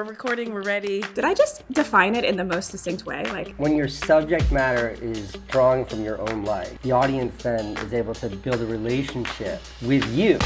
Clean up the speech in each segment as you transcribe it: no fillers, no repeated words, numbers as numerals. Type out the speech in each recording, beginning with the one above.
we're recording, we're ready. Did I just define it in the most succinct way? Like, when your subject matter is drawing from your own life, the audience then is able to build a relationship with you.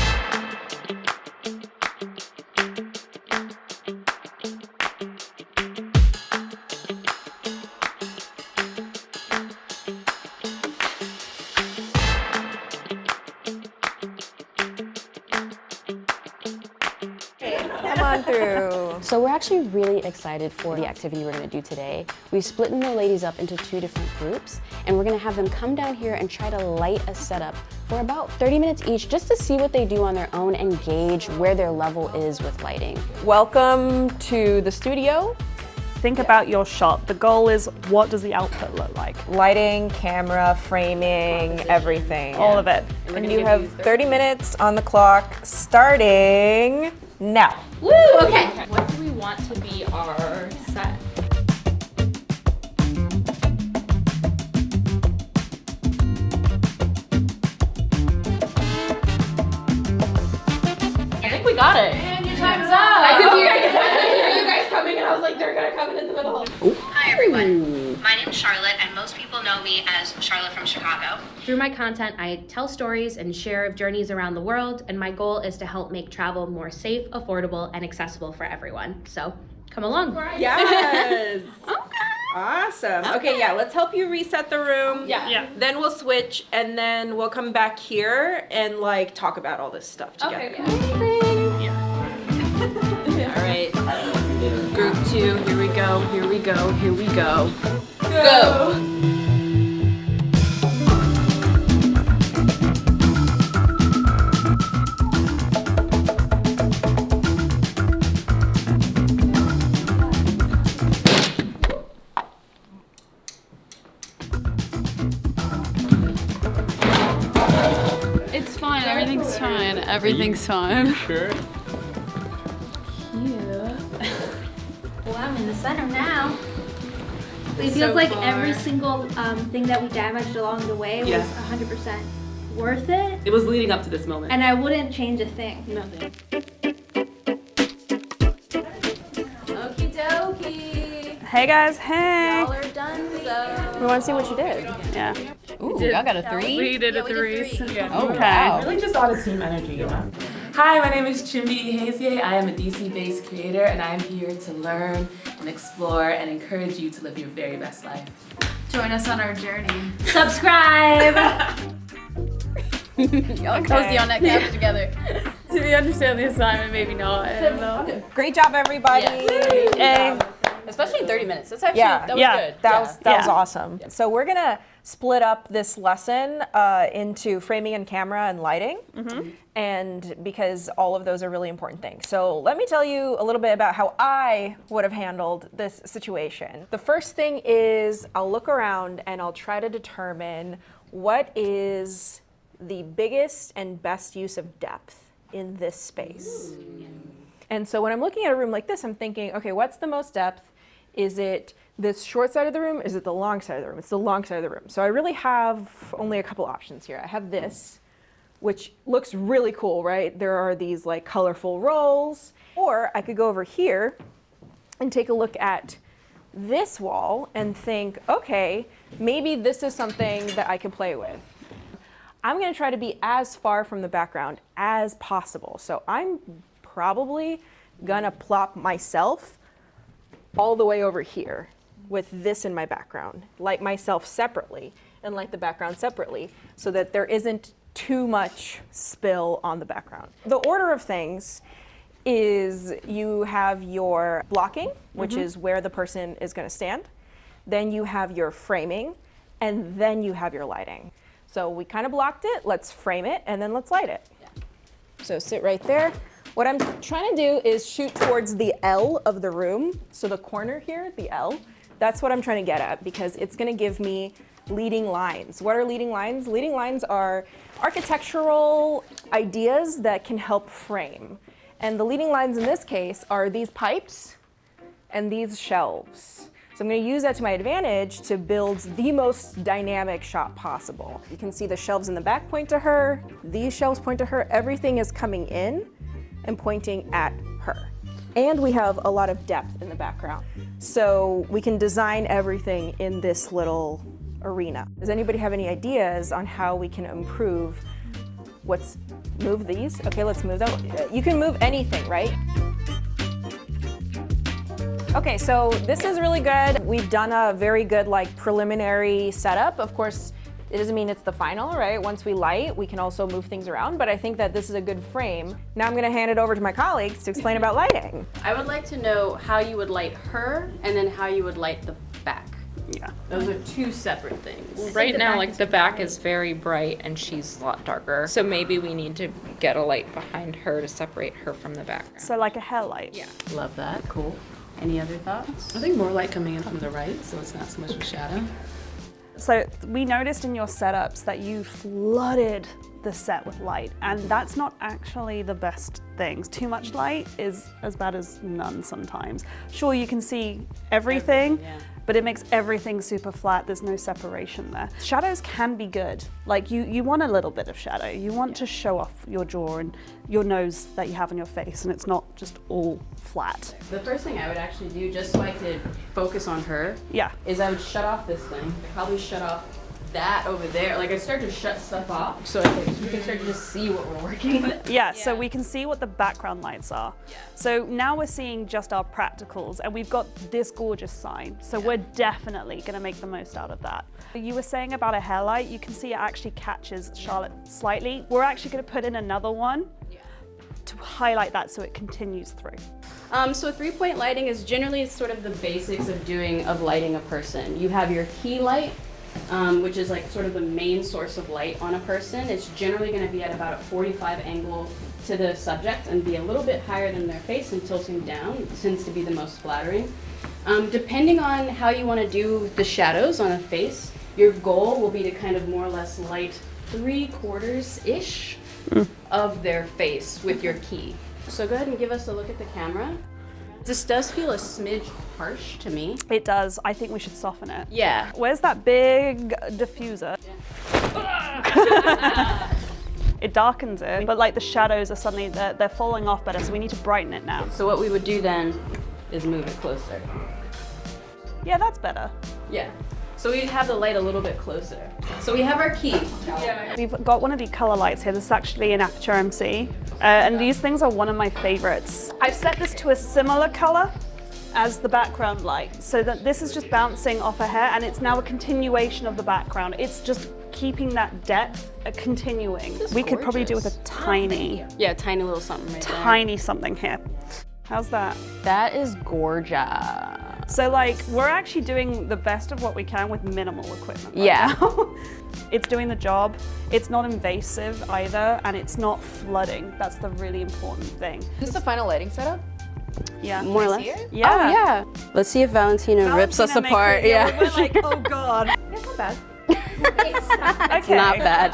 So we're actually really excited for the activity we're going to do today. We've split the ladies up into 2 different groups, and we're going to have them come down here and try to light a setup for about 30 minutes each, just to see what they do on their own and gauge where their level is with lighting. Welcome to the studio. Think about your shot. The goal is, what does the output look like? Lighting, camera, framing, everything. All of it. And you have 30 minutes on the clock starting now. Woo, okay. What do we want to be our set? I think we got it. And your time's up. I could hear you guys coming, and I was like, they're gonna come in the middle. Hi everyone, my name is Charlotte, and most people know me as Charlotte from Chicago. Through my content, I tell stories and share journeys around the world, and my goal is to help make travel more safe, affordable, and accessible for everyone. So come along. Yes. Okay. Awesome. Okay, yeah, let's help you reset the room. Yeah. Then we'll switch, and then we'll come back here and like talk about all this stuff together. Okay. All right. Group 2, here we go, here we go, here we go. Go. It's fine, everything's fine, everything's fine. Sure. Well, I'm in the center now. It feels like every single thing that we damaged along the way was 100% worth it. It was leading up to this moment. And I wouldn't change a thing. Nothing. Okie dokie. Hey guys, hey. Y'all are done, so. We want to see what you did. Yeah. Ooh, y'all got a 3? We did a 3. Oh, Okay. wow. Really just all the team energy, you know? Hi, my name is Chimbi Hazier. I am a DC-based creator, and I'm here to learn and explore and encourage you to live your very best life. Join us on our journey. Subscribe! Y'all cozy on that couch together. Do we understand the assignment? Maybe not. I don't know. Great job, everybody. Hey. Especially in 30 minutes. That's actually, Yeah. that was Yeah. good. That was Yeah. awesome. So we're gonna split up this lesson into framing and camera and lighting, and because all of those are really important things. So let me tell you a little bit about how I would have handled this situation. The first thing is I'll look around and I'll try to determine what is the biggest and best use of depth in this space. And so when I'm looking at a room like this, I'm thinking, okay, what's the most depth? Is it this short side of the room? Is it the long side of the room? It's the long side of the room. So I really have only a couple options here. I have this, which looks really cool, right? There are these like colorful rolls. Or I could go over here and take a look at this wall and think, okay, maybe this is something that I can play with. I'm gonna try to be as far from the background as possible. So I'm probably gonna plop myself all the way over here with this in my background, light myself separately and light the background separately so that there isn't too much spill on the background. The order of things is you have your blocking, which is where the person is gonna stand. Then you have your framing, and then you have your lighting. So we kind of blocked it, let's frame it, and then let's light it. So sit right there. What I'm trying to do is shoot towards the L of the room. So the corner here, the L, that's what I'm trying to get at because it's gonna give me leading lines. What are leading lines? Leading lines are architectural ideas that can help frame. And the leading lines in this case are these pipes and these shelves. So I'm gonna use that to my advantage to build the most dynamic shot possible. You can see the shelves in the back point to her, these shelves point to her, everything is coming in and pointing at her. And we have a lot of depth in the background. So we can design everything in this little arena. Does anybody have any ideas on how we can improve move these? Okay, let's move them. You can move anything, right? Okay, so this is really good. We've done a very good preliminary setup. Of course, it doesn't mean it's the final, right? Once we light, we can also move things around, but I think that this is a good frame. Now I'm gonna hand it over to my colleagues to explain about lighting. I would like to know how you would light her and then how you would light the back. Yeah. Those are two separate things. Right now, the back is very bright and she's a lot darker. So maybe we need to get a light behind her to separate her from the background. So like a hair light. Yeah. Love that, cool. Any other thoughts? I think more light coming in from the right, so it's not so much of a shadow. So we noticed in your setups that you flooded the set with light, and that's not actually the best things. Too much light is as bad as none sometimes. Sure, you can see everything, but it makes everything super flat. There's no separation there. Shadows can be good. Like you want a little bit of shadow. You want to show off your jaw and your nose that you have on your face, and it's not just all flat. The first thing I would actually do, just so I could focus on her, is I would shut off this thing. I'd probably shut off that over there. Like I start to shut stuff off so we can start to just see what we're working with. Yeah, so we can see what the background lights are. So now we're seeing just our practicals, and we've got this gorgeous sign. So we're definitely gonna make the most out of that. You were saying about a hair light, you can see it actually catches Charlotte slightly. We're actually gonna put in another one to highlight that so it continues through. So 3-point lighting is generally sort of the basics of lighting a person. You have your key light, which is like sort of the main source of light on a person. It's generally going to be at about a 45 angle to the subject and be a little bit higher than their face and tilting down. It tends to be the most flattering. Depending on how you want to do the shadows on a face, your goal will be to kind of more or less light 3/4-ish of their face with your key. So go ahead and give us a look at the camera. This does feel a smidge harsh to me. It does. I think we should soften it. Yeah. Where's that big diffuser? It darkens it, but like the shadows are suddenly, they're falling off better, so we need to brighten it now. So what we would do then is move it closer. Yeah, that's better. Yeah. So we have the light a little bit closer. So we have our key. We've got one of the color lights here. This is actually an Aperture MC. And these things are one of my favorites. I've set this to a similar color as the background light, so that this is just bouncing off her hair, and it's now a continuation of the background. It's just keeping that depth continuing. We could probably do with a tiny little something right there. Tiny something here. How's that? That is gorgeous. So like, we're actually doing the best of what we can with minimal equipment right now. It's doing the job. It's not invasive either, and it's not flooding. That's the really important thing. Is this the final lighting setup? Yeah. More or less. Yeah. Oh yeah. Let's see if Valentina rips us apart. Yeah. We're like, oh God. It's not bad. Okay. It's not bad.